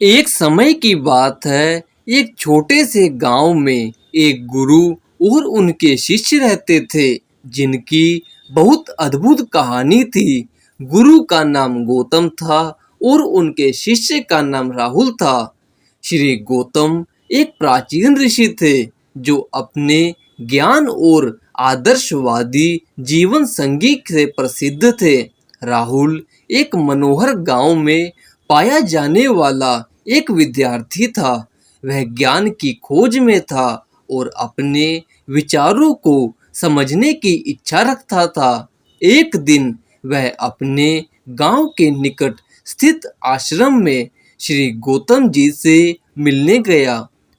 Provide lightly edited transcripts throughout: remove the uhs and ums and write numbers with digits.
एक समय की बात है। एक छोटे से गांव में एक गुरु और उनके शिष्य रहते थे, जिनकी बहुत अद्भुत कहानी थी। गुरु का नाम गौतम था और उनके शिष्य का नाम राहुल था। श्री गौतम एक प्राचीन ऋषि थे, जो अपने ज्ञान और आदर्शवादी जीवन संगी से प्रसिद्ध थे। राहुल एक मनोहर गांव में पाया जाने वाला एक विद्यार्थी था। वह ज्ञान की खोज में था और अपने विचारों को समझने की इच्छा रखता था। एक दिन वह अपने गांव के निकट स्थित आश्रम में श्री गौतम जी से मिलने गया।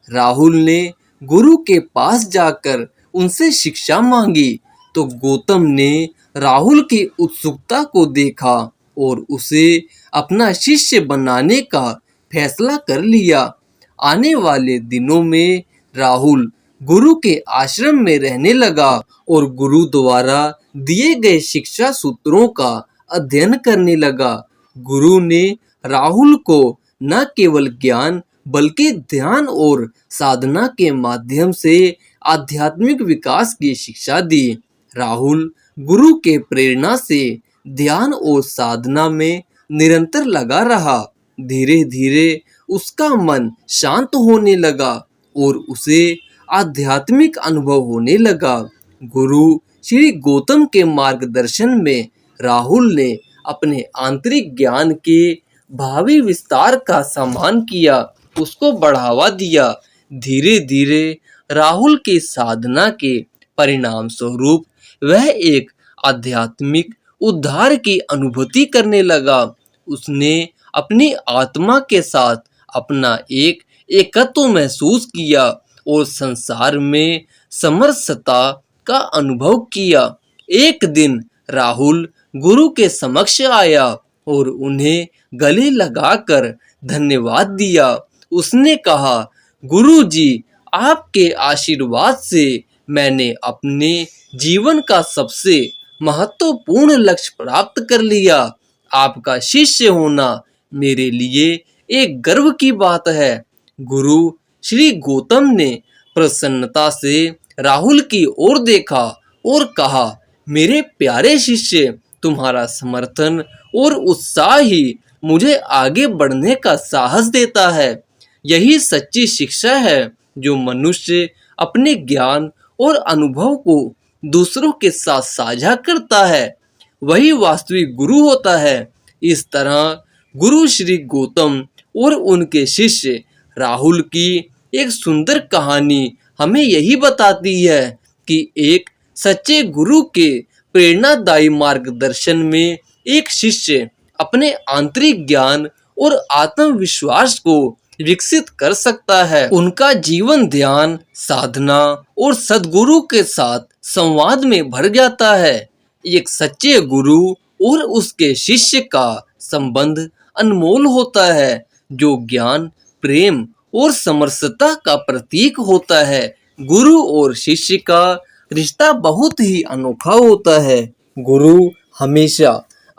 राहुल ने गुरु के पास जाकर उनसे शिक्षा मांगी, तो गौतम ने राहुल की उत्सुकता को देखा और उसे अपना शिष्य बनाने का फैसला कर लिया। आने वाले दिनों में राहुल गुरु के आश्रम में रहने लगा और गुरु द्वारा दिए गए शिक्षा सूत्रों का अध्ययन करने लगा। गुरु ने राहुल को न केवल ज्ञान बल्कि ध्यान और साधना के माध्यम से आध्यात्मिक विकास की शिक्षा दी। राहुल गुरु के प्रेरणा से ध्यान और साधना में निरंतर लगा रहा। धीरे धीरे उसका मन शांत होने लगा और उसे आध्यात्मिक अनुभव होने लगा। गुरु श्री गौतम के मार्गदर्शन में राहुल ने अपने आंतरिक ज्ञान के भावी विस्तार का सम्मान किया, उसको बढ़ावा दिया। धीरे धीरे राहुल की साधना के परिणाम स्वरूप वह एक आध्यात्मिक उद्धार की अनुभूति करने लगा। उसने अपनी आत्मा के साथ अपना एक एकत्व महसूस किया और संसार में समरसता का अनुभव किया। एक दिन राहुल गुरु के समक्ष आया और उन्हें गले लगाकर धन्यवाद दिया। उसने कहा, गुरु जी, आपके आशीर्वाद से मैंने अपने जीवन का सबसे महत्वपूर्ण लक्ष्य प्राप्त कर लिया। आपका शिष्य होना मेरे लिए एक गर्व की बात है। गुरु श्री गौतम ने प्रसन्नता से राहुल की ओर देखा और कहा, मेरे प्यारे शिष्य, तुम्हारा समर्थन और उत्साह ही मुझे आगे बढ़ने का साहस देता है। यही सच्ची शिक्षा है जो मनुष्य अपने ज्ञान और अनुभव को दूसरों के साथ साझा करता है, वही वास्तविक गुरु होता है। इस तरह गुरु श्री गौतम और उनके शिष्य राहुल की एक सुंदर कहानी हमें यही बताती है कि एक सच्चे गुरु के प्रेरणादायी मार्गदर्शन में एक शिष्य अपने आंतरिक ज्ञान और आत्मविश्वास को विकसित कर सकता है। उनका जीवन ध्यान, साधना और सद्गुरु के साथ संवाद में भर जाता है। एक सच्चे गुरु और उसके शिष्य का संबंध अनमोल होता है, जो ज्ञान, प्रेम और समरसता का प्रतीक होता है। गुरु और शिष्य का रिश्ता बहुत ही अनोखा होता है। गुरु हमेशा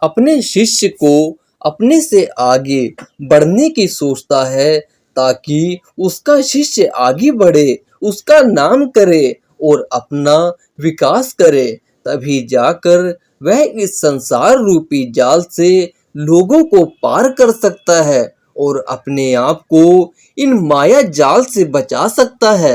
अपने शिष्य को अपने से आगे बढ़ने की सोचता है, ताकि उसका शिष्य आगे बढ़े, उसका नाम करे और अपना विकास करे। तभी जाकर वह इस संसार रूपी जाल से लोगों को पार कर सकता है और अपने आप को इन माया जाल से बचा सकता है।